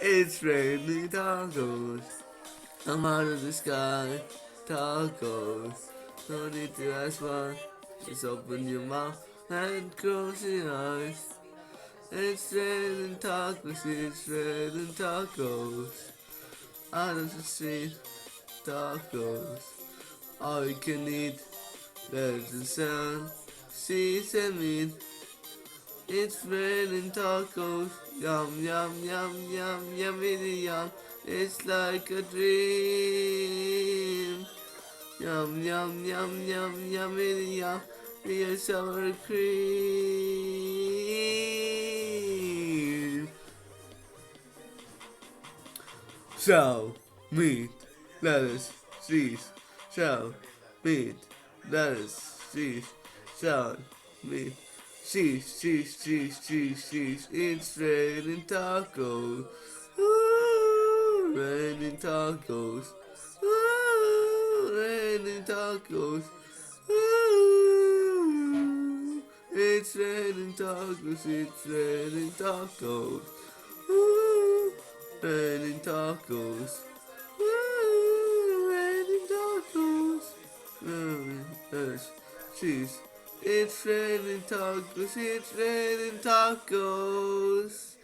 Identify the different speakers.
Speaker 1: It's raining tacos. I'm out of the sky. Tacos. No need to ask why. Just open your mouth and close your eyes. It's raining tacos. It's raining tacos. Out of the street. Tacos. All you can eat. There's the sound. Cheese and meat. It's raining tacos, yum yum yum yum yummy yum. It's like a dream. Yum yum yum yum yummy yum. Real sour cream. So, meat, lettuce, cheese. So, meat, lettuce, cheese. So, meat. Cheese. It's raining tacos. Ooh, raining tacos. Ooh, raining tacos. Ooh, it's raining tacos. It's raining tacos. Ooh, raining tacos. Ooh, raining tacos. Yes, cheese. It's raining tacos, it's raining tacos.